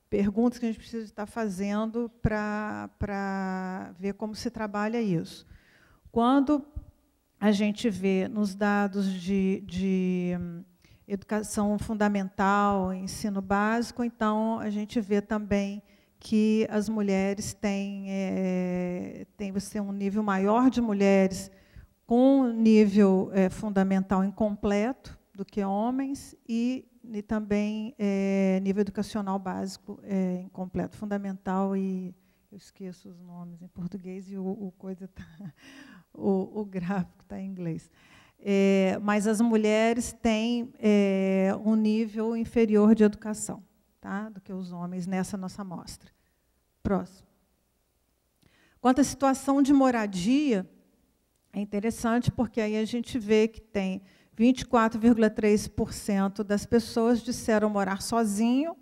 perguntas que a gente precisa estar fazendo para ver como se trabalha isso. Quando a gente vê nos dados de educação fundamental, ensino básico, então a gente vê também que as mulheres têm você um nível maior de mulheres com nível fundamental incompleto do que homens e também nível educacional básico incompleto, fundamental e eu esqueço os nomes em português e o gráfico está em inglês. Mas as mulheres têm um nível inferior de educação, tá, do que os homens nessa nossa amostra. Próximo. Quanto à situação de moradia, é interessante porque aí a gente vê que tem 24,3% das pessoas disseram morar sozinho,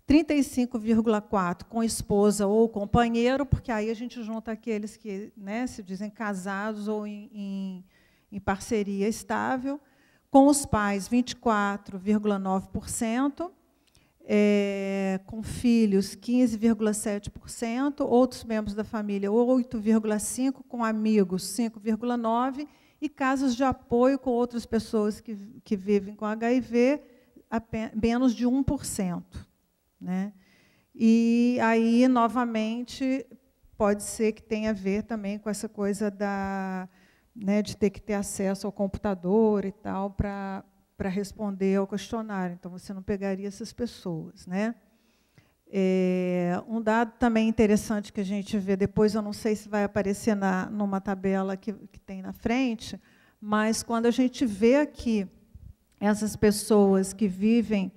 35,4% com esposa ou companheiro, porque aí a gente junta aqueles que, né, se dizem casados ou em parceria estável, com os pais, 24,9%, com filhos, 15,7%, outros membros da família, 8,5%, com amigos, 5,9%, e casos de apoio com outras pessoas que vivem com HIV, menos de 1%. Né? E aí, novamente, pode ser que tenha a ver também com essa coisa de ter que ter acesso ao computador e tal para responder ao questionário. Então, você não pegaria essas pessoas. Né? Um dado também interessante que a gente vê depois, eu não sei se vai aparecer numa tabela que tem na frente, mas quando a gente vê aqui essas pessoas que vivem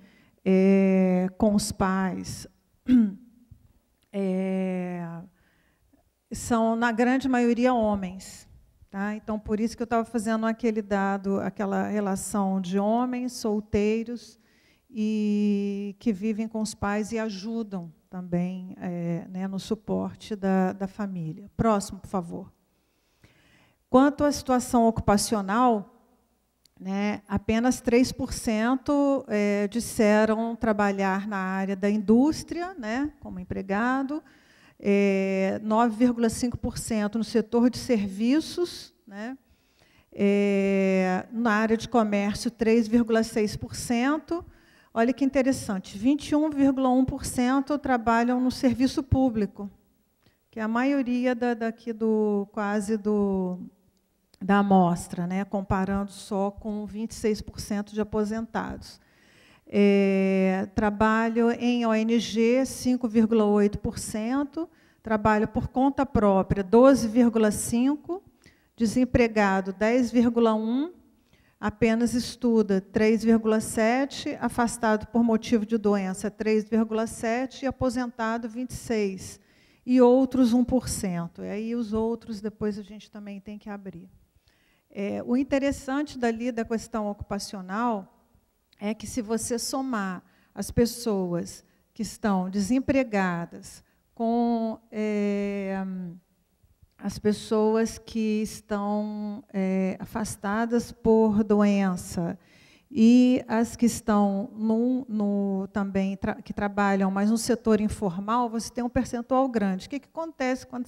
com os pais, são, na grande maioria, homens. Tá? Então, por isso que eu estava fazendo aquela relação de homens solteiros e que vivem com os pais e ajudam também né, no suporte da família. Próximo, por favor. Quanto à situação ocupacional, né, apenas 3% disseram trabalhar na área da indústria, né, como empregado, 9,5% no setor de serviços, né, na área de comércio, 3,6%. Olha que interessante, 21,1% trabalham no serviço público, que é a maioria daqui da amostra, né, comparando só com 26% de aposentados. Trabalho em ONG, 5,8%, trabalho por conta própria, 12,5%, desempregado, 10,1%, apenas estuda, 3,7%, afastado por motivo de doença, 3,7%, e aposentado, 26%, e outros, 1%. E aí os outros, depois a gente também tem que abrir. O interessante da questão ocupacional é que, se você somar as pessoas que estão desempregadas com as pessoas que estão afastadas por doença e as que estão também que trabalham, mas no setor informal, você tem um percentual grande. O que acontece quando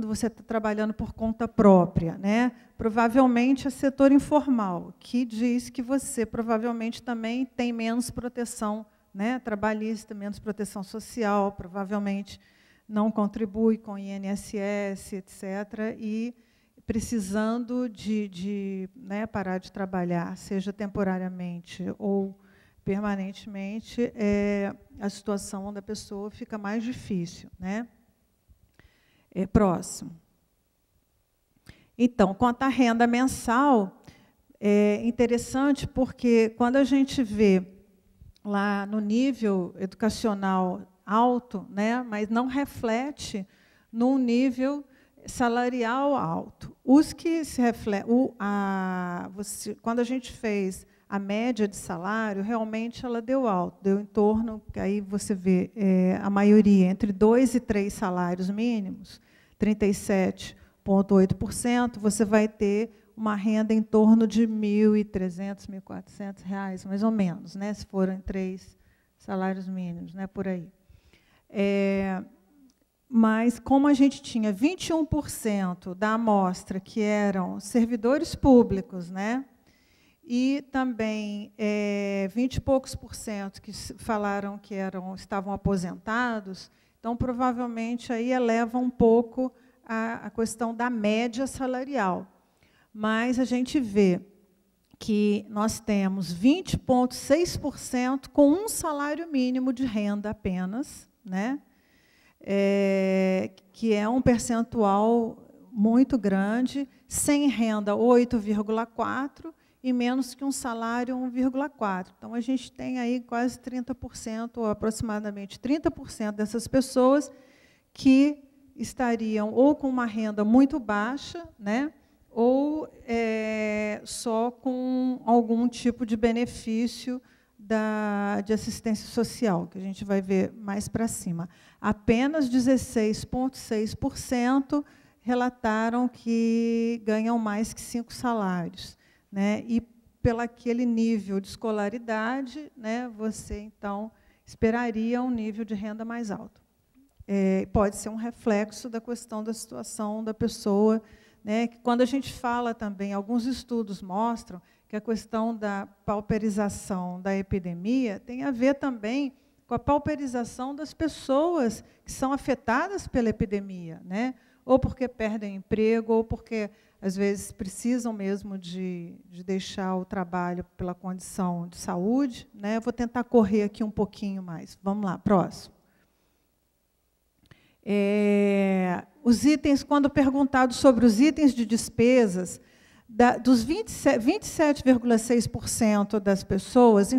você está trabalhando por conta própria? Né? Provavelmente é setor informal, que diz que você provavelmente também tem menos proteção, né, trabalhista, menos proteção social, provavelmente não contribui com INSS, etc., e precisando né, parar de trabalhar, seja temporariamente ou permanentemente, a situação da pessoa fica mais difícil. Né? Próximo. Então, quanto à renda mensal, é interessante porque, quando a gente vê lá no nível educacional alto, né, mas não reflete num nível salarial alto. Os que se refletem, quando a gente fez a média de salário, realmente ela deu alto, deu em torno, aí você vê a maioria, entre 2 e 3 salários mínimos, 37,8%, você vai ter uma renda em torno de R$ 1.300, R$ 1.400, mais ou menos, né, se forem 3 salários mínimos, né, por aí. Mas, como a gente tinha 21% da amostra que eram servidores públicos, né, e também 20 e poucos % que falaram que estavam aposentados, então, provavelmente, aí eleva um pouco a questão da média salarial. Mas a gente vê que nós temos 20,6% com um salário mínimo de renda apenas, né? Que é um percentual muito grande, sem renda 8,4% e menos que um salário 1,4%. Então, a gente tem aí quase 30%, ou aproximadamente 30% dessas pessoas que estariam ou com uma renda muito baixa, né, ou só com algum tipo de benefício de assistência social, que a gente vai ver mais para cima. Apenas 16,6% relataram que ganham mais que 5 salários. Né? E, pelo aquele nível de escolaridade, né, você, então, esperaria um nível de renda mais alto. Pode ser um reflexo da questão da situação da pessoa, né, que quando a gente fala também, alguns estudos mostram que a questão da pauperização da epidemia tem a ver também com a pauperização das pessoas que são afetadas pela epidemia, né? Ou porque perdem emprego, ou porque, às vezes, precisam mesmo de deixar o trabalho pela condição de saúde. Né? Eu vou tentar correr aqui um pouquinho mais. Vamos lá, próximo. Os itens, quando perguntado sobre os itens de despesas, dos 27,6% das pessoas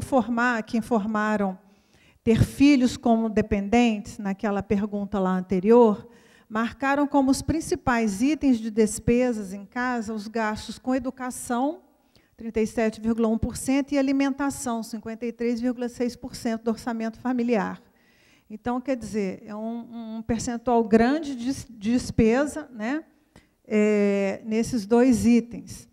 que informaram ter filhos como dependentes, naquela pergunta lá anterior, marcaram como os principais itens de despesas em casa os gastos com educação, 37,1%, e alimentação, 53,6% do orçamento familiar. Então, quer dizer, é um percentual grande de despesa, né, nesses dois itens.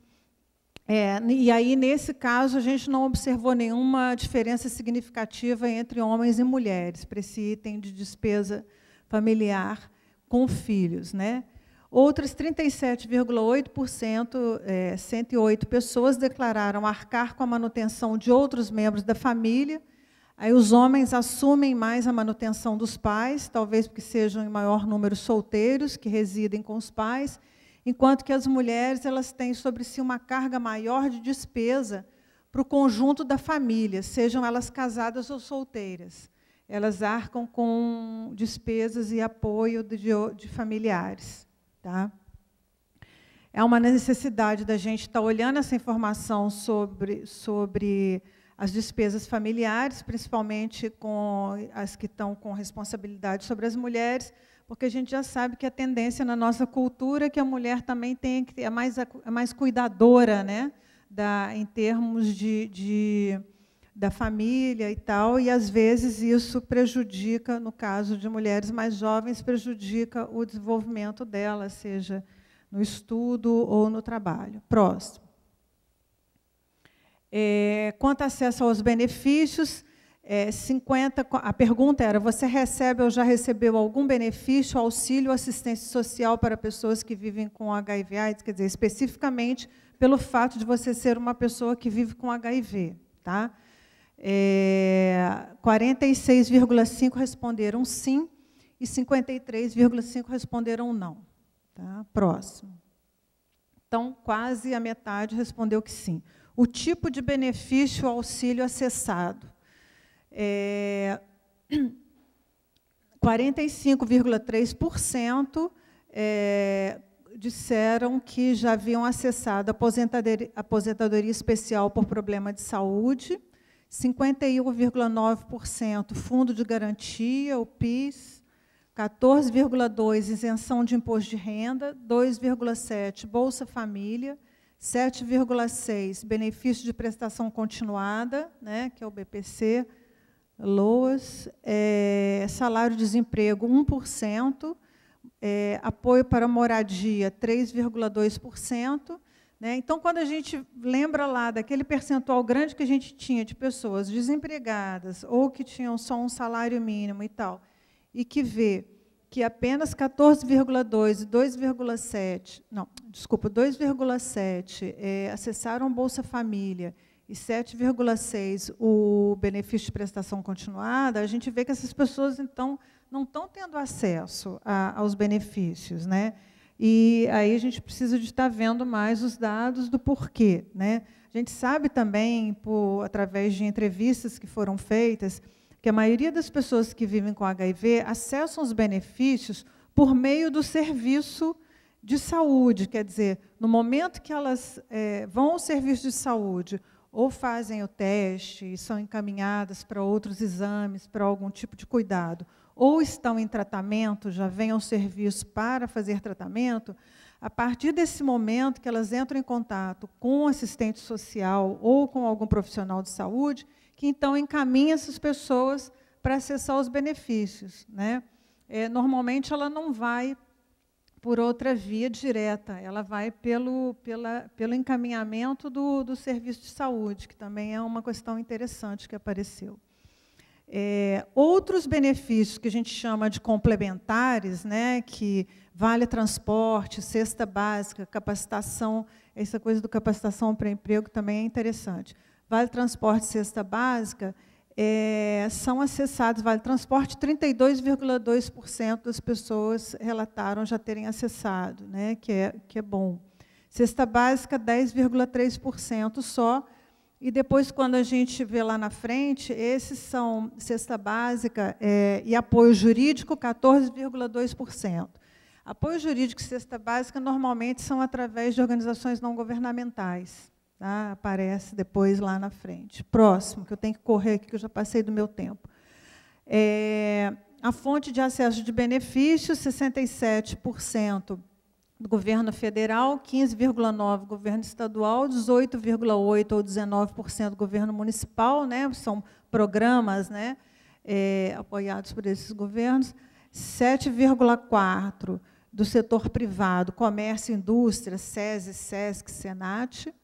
E aí, nesse caso, a gente não observou nenhuma diferença significativa entre homens e mulheres para esse item de despesa familiar com filhos. Né? Outras 37,8%, 108 pessoas, declararam arcar com a manutenção de outros membros da família. Aí os homens assumem mais a manutenção dos pais, talvez porque sejam em maior número solteiros, que residem com os pais, enquanto que as mulheres elas têm sobre si uma carga maior de despesa para o conjunto da família, sejam elas casadas ou solteiras. Elas arcam com despesas e apoio de familiares. Tá? É uma necessidade da gente estar olhando essa informação sobre as despesas familiares, principalmente com as que estão com responsabilidade sobre as mulheres, porque a gente já sabe que a tendência na nossa cultura é que a mulher também é mais cuidadora, né, em termos da família e tal, e às vezes isso prejudica, no caso de mulheres mais jovens, prejudica o desenvolvimento dela, seja no estudo ou no trabalho. Próximo. Quanto ao acesso aos benefícios, a pergunta era, você recebe ou já recebeu algum benefício, auxílio ou assistência social para pessoas que vivem com HIV/AIDS? Quer dizer, especificamente pelo fato de você ser uma pessoa que vive com HIV. Tá? 46,5% responderam sim e 53,5% responderam não. Tá? Próximo. Então, quase a metade respondeu que sim. O tipo de benefício ou auxílio acessado. 45,3% disseram que já haviam acessado a aposentadoria especial por problema de saúde, 51,9% fundo de garantia, o PIS, 14,2% isenção de imposto de renda, 2,7% Bolsa Família, 7,6% benefício de prestação continuada, né, que é o BPC, LOAS, salário-desemprego 1%, apoio para moradia 3,2%, né? Então, quando a gente lembra lá daquele percentual grande que a gente tinha de pessoas desempregadas ou que tinham só um salário mínimo e tal, e que vê que apenas 14,2 e 2,7, não, desculpa, 2,7 acessaram Bolsa Família e 7,6 o benefício de prestação continuada, a gente vê que essas pessoas, então, não estão tendo acesso aos benefícios, né? E aí a gente precisa de estar vendo mais os dados do porquê, né? A gente sabe também, através de entrevistas que foram feitas, que a maioria das pessoas que vivem com HIV acessam os benefícios por meio do serviço de saúde, quer dizer, no momento que elas vão ao serviço de saúde ou fazem o teste e são encaminhadas para outros exames, para algum tipo de cuidado, ou estão em tratamento, já vêm ao serviço para fazer tratamento, a partir desse momento que elas entram em contato com um assistente social ou com algum profissional de saúde, que então encaminha essas pessoas para acessar os benefícios, né? Normalmente ela não vai por outra via direta, ela vai pelo encaminhamento do serviço de saúde, que também é uma questão interessante que apareceu. Outros benefícios que a gente chama de complementares, né, que vale transporte, cesta básica, capacitação, essa coisa do capacitação para emprego também é interessante. Vale transporte, cesta básica, são acessados, vale transporte, 32,2% das pessoas relataram já terem acessado, né, que é bom. Cesta básica, 10,3% só. E depois, quando a gente vê lá na frente, esses são cesta básica e apoio jurídico, 14,2%. Apoio jurídico e cesta básica, normalmente, são através de organizações não governamentais. Tá? Aparece depois lá na frente. Próximo, que eu tenho que correr aqui, que eu já passei do meu tempo. A fonte de acesso de benefícios, 67%. Do governo federal, 15,9% do governo estadual, 18,8% ou 19% do governo municipal, né? São programas, né, apoiados por esses governos, 7,4% do setor privado, comércio e indústria, SESI, SESC, SENAT,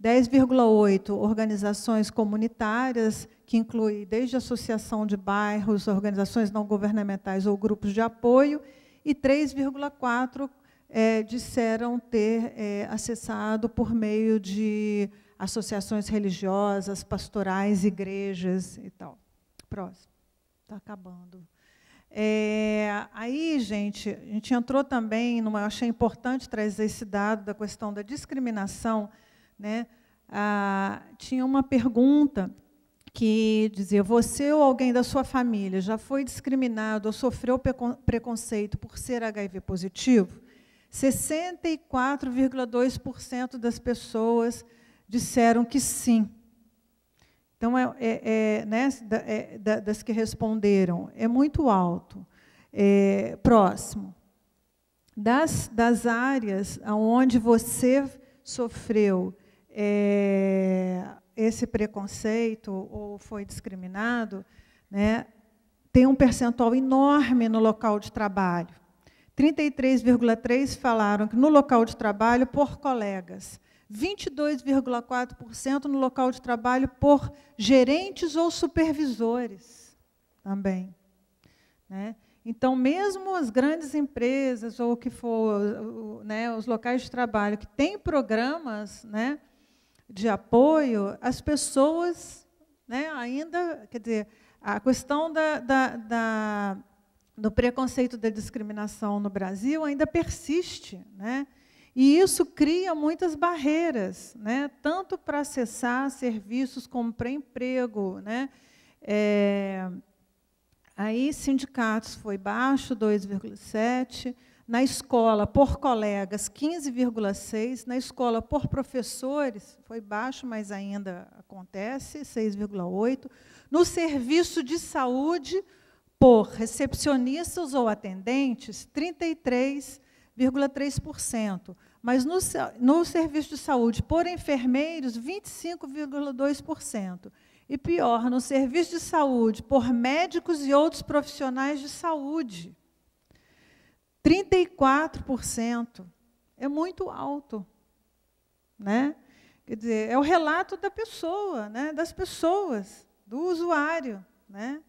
10,8% organizações comunitárias, que inclui desde associação de bairros, organizações não governamentais ou grupos de apoio, e 3,4% disseram ter acessado por meio de associações religiosas, pastorais, igrejas e tal. Próximo. Está acabando. Aí, gente, a gente entrou também, eu achei importante trazer esse dado da questão da discriminação, né? Tinha uma pergunta que dizia: você ou alguém da sua família já foi discriminado ou sofreu preconceito por ser HIV positivo? 64,2% das pessoas disseram que sim. Então, né, das que responderam, é muito alto. Próximo. Das áreas onde você sofreu esse preconceito ou foi discriminado, né, tem um percentual enorme no local de trabalho. 33,3% falaram que no local de trabalho por colegas, 22,4% no local de trabalho por gerentes ou supervisores também, né? Então, mesmo as grandes empresas ou o que for, né, os locais de trabalho que têm programas, né, de apoio, as pessoas, né, ainda, quer dizer, a questão do preconceito da discriminação no Brasil ainda persiste, né? E isso cria muitas barreiras, né? Tanto para acessar serviços como para emprego, né? Aí, sindicatos foi baixo, 2,7%. Na escola, por colegas, 15,6%. Na escola, por professores, foi baixo, mas ainda acontece, 6,8%. No serviço de saúde, por recepcionistas ou atendentes, 33,3%. Mas no serviço de saúde, por enfermeiros, 25,2%. E pior, no serviço de saúde, por médicos e outros profissionais de saúde, 34%. É muito alto. né? Quer dizer, é o relato da pessoa, né? Das pessoas, do usuário, né?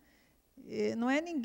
Não é ninguém